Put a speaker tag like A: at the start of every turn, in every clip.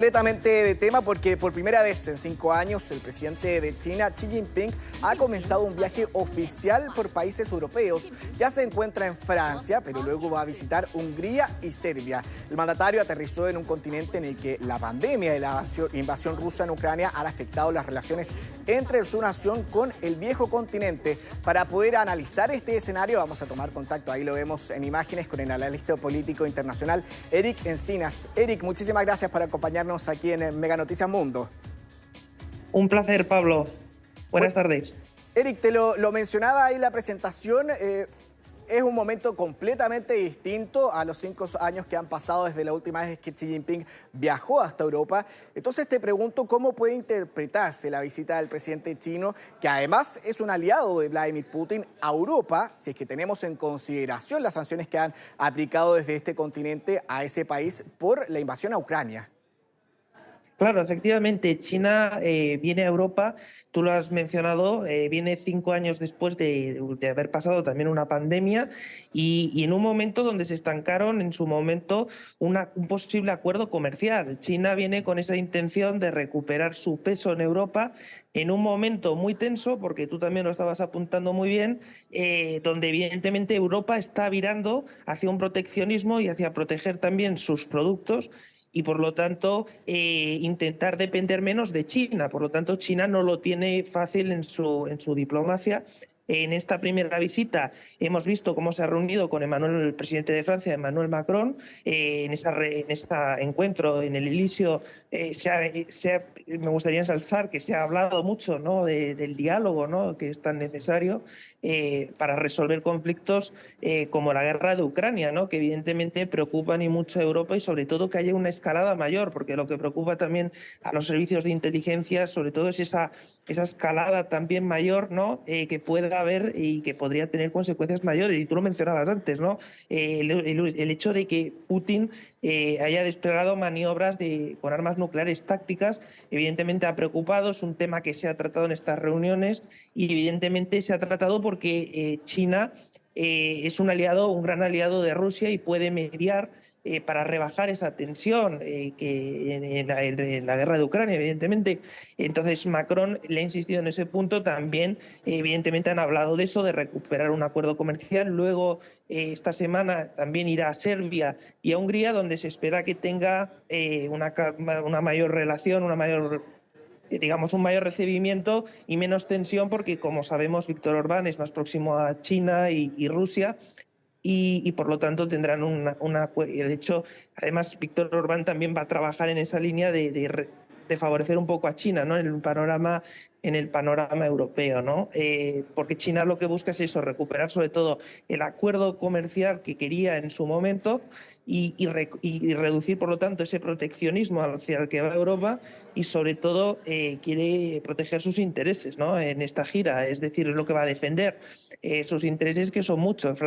A: Completamente de tema porque por primera vez en 5 años el presidente de China, Xi Jinping, ha comenzado un viaje oficial por países europeos. Ya se encuentra en Francia, pero luego va a visitar Hungría y Serbia. El mandatario aterrizó en un continente en el que la pandemia y la invasión rusa en Ucrania han afectado las relaciones entre su nación con el viejo continente. Para poder analizar este escenario vamos a tomar contacto, ahí lo vemos en imágenes, con el analista político internacional Eric Encinas. Eric, muchísimas gracias por acompañarnos aquí en Mega Noticias Mundo.
B: Un placer, Pablo. Buenas tardes.
A: Eric, te lo mencionaba ahí en la presentación, es un momento completamente distinto a los 5 años que han pasado desde la última vez que Xi Jinping viajó hasta Europa. Entonces te pregunto, ¿cómo puede interpretarse la visita del presidente chino, que además es un aliado de Vladimir Putin, a Europa, si es que tenemos en consideración las sanciones que han aplicado desde este continente a ese país por la invasión a Ucrania?
B: Claro, efectivamente, China viene a Europa, tú lo has mencionado, viene 5 años después de haber pasado también una pandemia y en un momento donde se estancaron en su momento un posible acuerdo comercial. China viene con esa intención de recuperar su peso en Europa en un momento muy tenso, porque tú también lo estabas apuntando muy bien, donde evidentemente Europa está virando hacia un proteccionismo y hacia proteger también sus productos, y por lo tanto intentar depender menos de China. Por lo tanto, China no lo tiene fácil en su diplomacia. En esta primera visita hemos visto cómo se ha reunido con el presidente de Francia, Emmanuel Macron. En este encuentro en el Elíseo me gustaría ensalzar que se ha hablado mucho, ¿no?, del diálogo, ¿no?, que es tan necesario para resolver conflictos como la guerra de Ucrania, ¿no?, que evidentemente preocupan y mucho a Europa, y sobre todo que haya una escalada mayor, porque lo que preocupa también a los servicios de inteligencia sobre todo es esa escalada también mayor, ¿no?, que pueda haber y que podría tener consecuencias mayores. Y tú lo mencionabas antes, ¿no?, el hecho de que Putin haya desplegado maniobras con armas nucleares tácticas, evidentemente ha preocupado. Es un tema que se ha tratado en estas reuniones y evidentemente se ha tratado porque China es un gran aliado de Rusia y puede mediar para rebajar esa tensión que en la guerra de Ucrania, evidentemente. Entonces Macron le ha insistido en ese punto. También evidentemente han hablado de eso, de recuperar un acuerdo comercial. Luego esta semana también irá a Serbia y a Hungría, donde se espera que tenga una mayor relación, digamos, un mayor recibimiento y menos tensión, porque, como sabemos, Víctor Orbán es más próximo a China y Rusia, y por lo tanto tendrán de hecho, además, Víctor Orbán también va a trabajar en esa línea de favorecer un poco a China, ¿no?, en el panorama europeo, ¿no? Porque China lo que busca es eso, recuperar sobre todo el acuerdo comercial que quería en su momento y reducir, por lo tanto, ese proteccionismo hacia el que va Europa, y sobre todo quiere proteger sus intereses, ¿no?, en esta gira. Es decir, es lo que va a defender, sus intereses, que son muchos.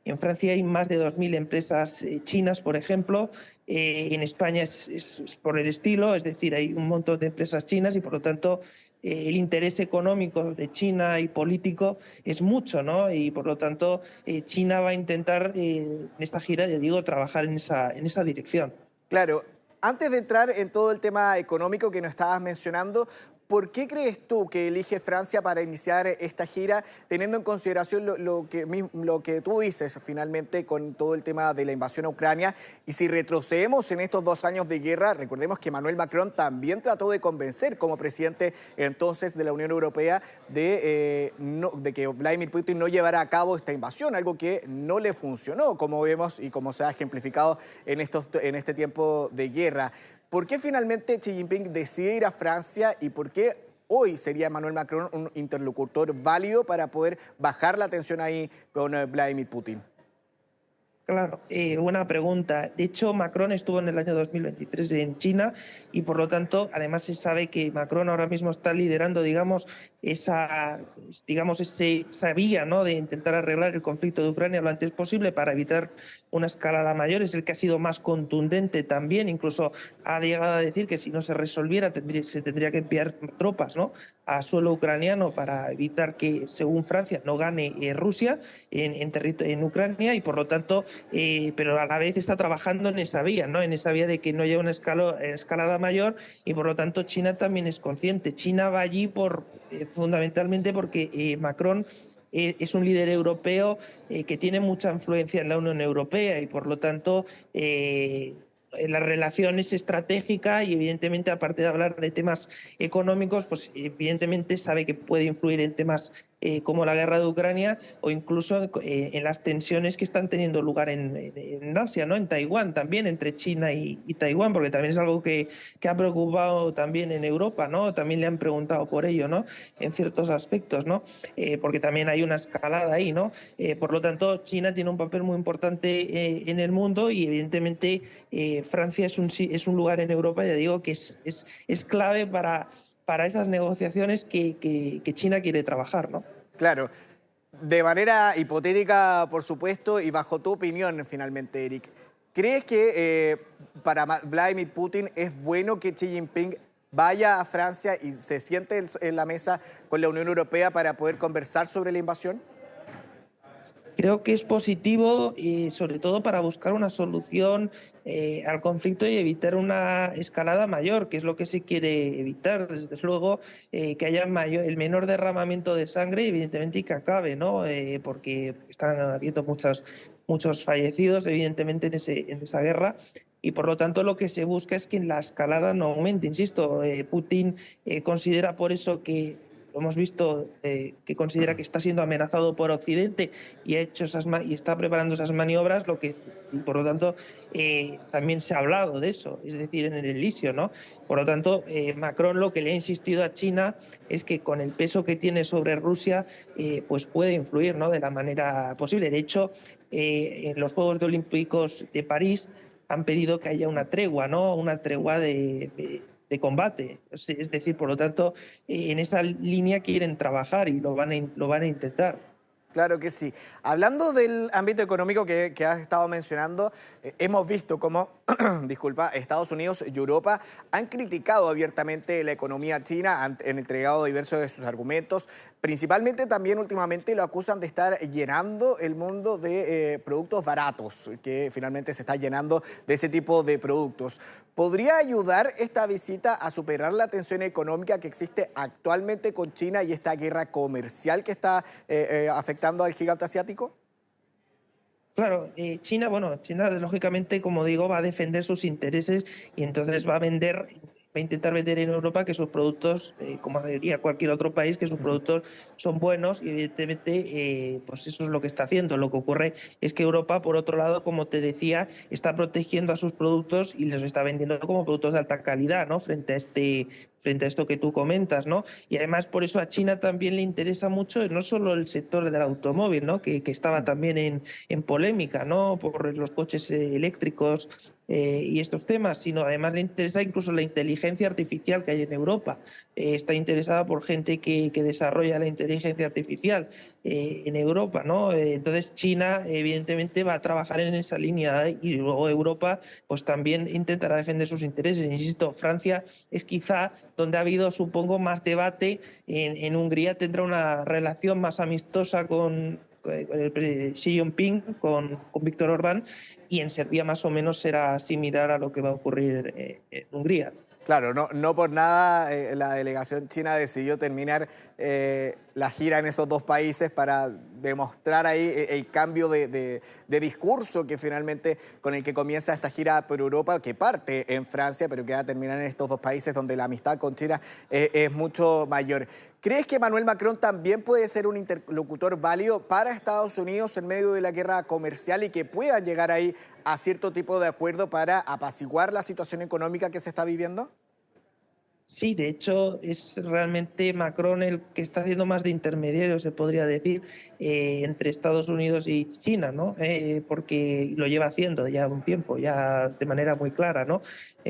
B: En Francia hay más de 2.000 empresas chinas, por ejemplo. En España es por el estilo, es decir, hay un montón de empresas chinas y, por lo tanto, el interés económico de China y político es mucho, ¿no? Y por lo tanto China va a intentar en esta gira, ya digo, trabajar en esa dirección.
A: Claro, antes de entrar en todo el tema económico que nos estabas mencionando, ¿por qué crees tú que elige Francia para iniciar esta gira, teniendo en consideración lo que tú dices finalmente con todo el tema de la invasión a Ucrania? Y si retrocedemos en estos 2 años de guerra, recordemos que Emmanuel Macron también trató de convencer como presidente entonces de la Unión Europea de que Vladimir Putin no llevara a cabo esta invasión, algo que no le funcionó, como vemos y como se ha ejemplificado en este tiempo de guerra. ¿Por qué finalmente Xi Jinping decide ir a Francia y por qué hoy sería Emmanuel Macron un interlocutor válido para poder bajar la tensión ahí con Vladimir Putin?
B: Claro, buena pregunta. De hecho, Macron estuvo en el año 2023 en China y, por lo tanto, además se sabe que Macron ahora mismo está liderando, digamos, esa vía, ¿no?, de intentar arreglar el conflicto de Ucrania lo antes posible para evitar una escalada mayor, es el que ha sido más contundente también, incluso ha llegado a decir que si no se resolviera se tendría que enviar tropas, ¿no?, a suelo ucraniano para evitar que, según Francia, no gane Rusia en Ucrania, y por lo tanto, pero a la vez está trabajando en esa vía, ¿no?, en esa vía de que no haya una escalada mayor, y por lo tanto China también es consciente. China va allí fundamentalmente porque Macron es un líder europeo que tiene mucha influencia en la Unión Europea, y por lo tanto la relación es estratégica, y evidentemente, aparte de hablar de temas económicos, pues evidentemente sabe que puede influir en temas como la guerra de Ucrania, o incluso en las tensiones que están teniendo lugar en Asia, ¿no?, en Taiwán también, entre China y Taiwán, porque también es algo que ha preocupado también en Europa, ¿no? También le han preguntado por ello, ¿no?, en ciertos aspectos, ¿no? Porque también hay una escalada ahí, ¿no? Por lo tanto, China tiene un papel muy importante en el mundo, y evidentemente Francia es un lugar en Europa, ya digo, que es clave para esas negociaciones que China quiere trabajar, ¿no?
A: Claro, de manera hipotética, por supuesto, y bajo tu opinión, finalmente, Eric, ¿crees que para Vladimir Putin es bueno que Xi Jinping vaya a Francia y se siente en la mesa con la Unión Europea para poder conversar sobre la invasión?
B: Creo que es positivo, y sobre todo para buscar una solución al conflicto y evitar una escalada mayor, que es lo que se quiere evitar. Desde luego, que haya el menor derramamiento de sangre, evidentemente, y que acabe, ¿no? Porque están habiendo muchos fallecidos, evidentemente, en esa guerra. Y por lo tanto, lo que se busca es que la escalada no aumente. Insisto, Putin considera por eso que lo hemos visto, que considera que está siendo amenazado por Occidente, y y está preparando esas maniobras, y por lo tanto también se ha hablado de eso, es decir, en el Elíseo, ¿no? Por lo tanto, Macron lo que le ha insistido a China es que, con el peso que tiene sobre Rusia, pues puede influir, ¿no?, de la manera posible. De hecho, en los Juegos Olímpicos de París han pedido que haya una tregua, ¿no?, una tregua de combate. Es decir, por lo tanto, en esa línea quieren trabajar, y lo van a intentar.
A: Claro que sí. Hablando del ámbito económico que has estado mencionando, hemos visto cómo, disculpa, Estados Unidos y Europa han criticado abiertamente la economía china, han entregado diversos de sus argumentos. Principalmente también últimamente lo acusan de estar llenando el mundo de productos baratos, que finalmente se está llenando de ese tipo de productos. ¿Podría ayudar esta visita a superar la tensión económica que existe actualmente con China y esta guerra comercial que está afectando al gigante asiático?
B: Claro, China lógicamente, como digo, va a defender sus intereses, y entonces va a intentar vender en Europa que sus productos, como diría cualquier otro país, que sus productos son buenos, y evidentemente pues eso es lo que está haciendo. Lo que ocurre es que Europa, por otro lado, como te decía, está protegiendo a sus productos y les está vendiendo como productos de alta calidad, ¿no?, frente a esto que tú comentas, ¿no? Y además, por eso a China también le interesa mucho no solo el sector del automóvil, ¿no?, que estaba también en polémica, ¿no?, por los coches eléctricos y estos temas, sino además le interesa incluso la inteligencia artificial que hay en Europa. Está interesada por gente que desarrolla la inteligencia artificial en Europa, ¿no? Entonces China evidentemente va a trabajar en esa línea, y luego Europa pues también intentará defender sus intereses. Insisto, Francia es quizá donde ha habido, supongo, más debate. En Hungría tendrá una relación más amistosa con Xi Jinping, con Víctor Orbán, y en Serbia más o menos será similar a lo que va a ocurrir en Hungría.
A: Claro, no por nada la delegación china decidió terminar la gira en esos dos países para demostrar ahí el cambio de discurso que finalmente con el que comienza esta gira por Europa, que parte en Francia, pero que va a terminar en estos dos países donde la amistad con China es mucho mayor. ¿Crees que Emmanuel Macron también puede ser un interlocutor válido para Estados Unidos en medio de la guerra comercial y que puedan llegar ahí a cierto tipo de acuerdo para apaciguar la situación económica que se está viviendo?
B: Sí, de hecho es realmente Macron el que está haciendo más de intermediario, se podría decir, entre Estados Unidos y China, ¿no? Porque lo lleva haciendo ya un tiempo, ya de manera muy clara, ¿no?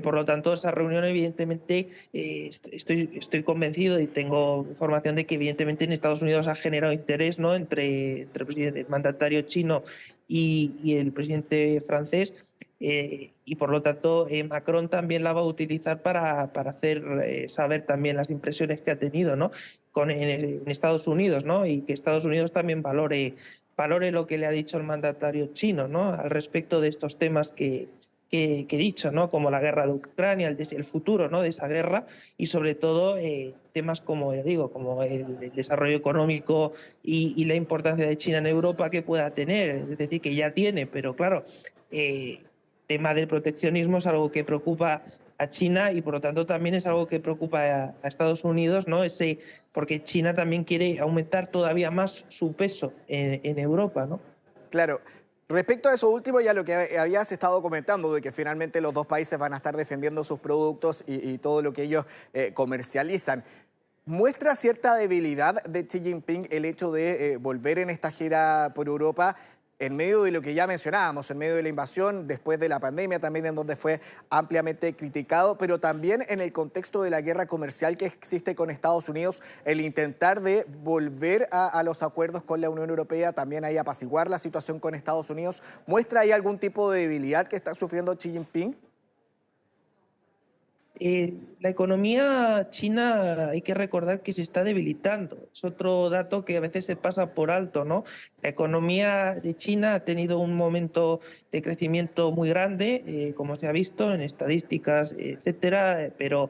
B: Por lo tanto, esa reunión evidentemente estoy convencido y tengo información de que evidentemente en Estados Unidos ha generado interés, ¿no? Entre el mandatario chino y el presidente francés. Y por lo tanto Macron también la va a utilizar para hacer saber también las impresiones que ha tenido, ¿no? En Estados Unidos, ¿no? Y que Estados Unidos también valore lo que le ha dicho el mandatario chino, ¿no? Al respecto de estos temas que he dicho, ¿no? Como la guerra de Ucrania, el futuro, ¿no? De esa guerra y sobre todo temas como, ya digo, como el desarrollo económico y la importancia de China en Europa que pueda tener, es decir, que ya tiene, pero claro, tema del proteccionismo es algo que preocupa a China y por lo tanto también es algo que preocupa a Estados Unidos, ¿no? Porque China también quiere aumentar todavía más su peso en Europa, ¿no?
A: Claro. Respecto a eso último, ya lo que habías estado comentando, de que finalmente los dos países van a estar defendiendo sus productos y todo lo que ellos comercializan. ¿Muestra cierta debilidad de Xi Jinping el hecho de volver en esta gira por Europa en medio de lo que ya mencionábamos, en medio de la invasión, después de la pandemia también, en donde fue ampliamente criticado, pero también en el contexto de la guerra comercial que existe con Estados Unidos, el intentar de volver a los acuerdos con la Unión Europea, también ahí apaciguar la situación con Estados Unidos? ¿Muestra ahí algún tipo de debilidad que está sufriendo Xi Jinping?
B: La economía china hay que recordar que se está debilitando. Es otro dato que a veces se pasa por alto, ¿no? La economía de China ha tenido un momento de crecimiento muy grande, como se ha visto en estadísticas, etcétera, pero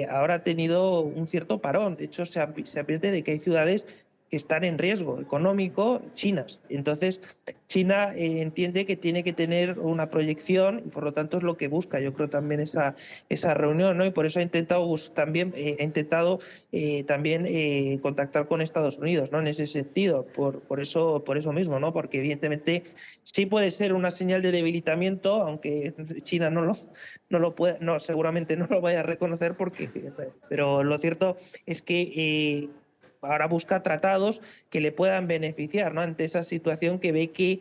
B: ahora ha tenido un cierto parón. De hecho, se advierte de que hay ciudades que están en riesgo económico, chinas. Entonces, China entiende que tiene que tener una proyección y por lo tanto es lo que busca, yo creo, también esa reunión, ¿no? Y por eso ha intentado también contactar con Estados Unidos, ¿no? En ese sentido, por eso mismo, ¿no? Porque evidentemente sí puede ser una señal de debilitamiento, aunque China no lo puede, no, seguramente no lo vaya a reconocer pero lo cierto es que ahora busca tratados que le puedan beneficiar, ¿no? Ante esa situación que ve que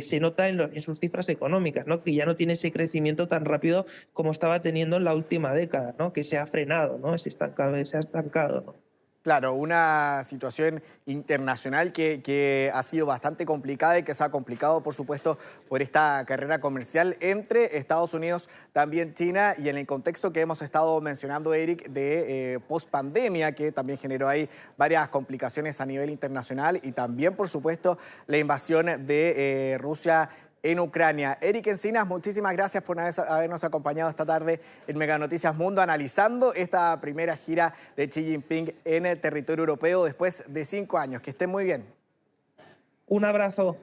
B: se nota en sus cifras económicas, ¿no? Que ya no tiene ese crecimiento tan rápido como estaba teniendo en la última década, ¿no? Que se ha frenado, ¿no? Se ha estancado, ¿no?
A: Claro, una situación internacional que ha sido bastante complicada y que se ha complicado, por supuesto, por esta carrera comercial entre Estados Unidos, también China, y en el contexto que hemos estado mencionando, Eric, de post-pandemia, que también generó ahí varias complicaciones a nivel internacional, y también, por supuesto, la invasión de Rusia en Ucrania. Eric Encinas, muchísimas gracias por habernos acompañado esta tarde en Mega Noticias Mundo, analizando esta primera gira de Xi Jinping en el territorio europeo después de 5 años. Que estén muy bien.
B: Un abrazo.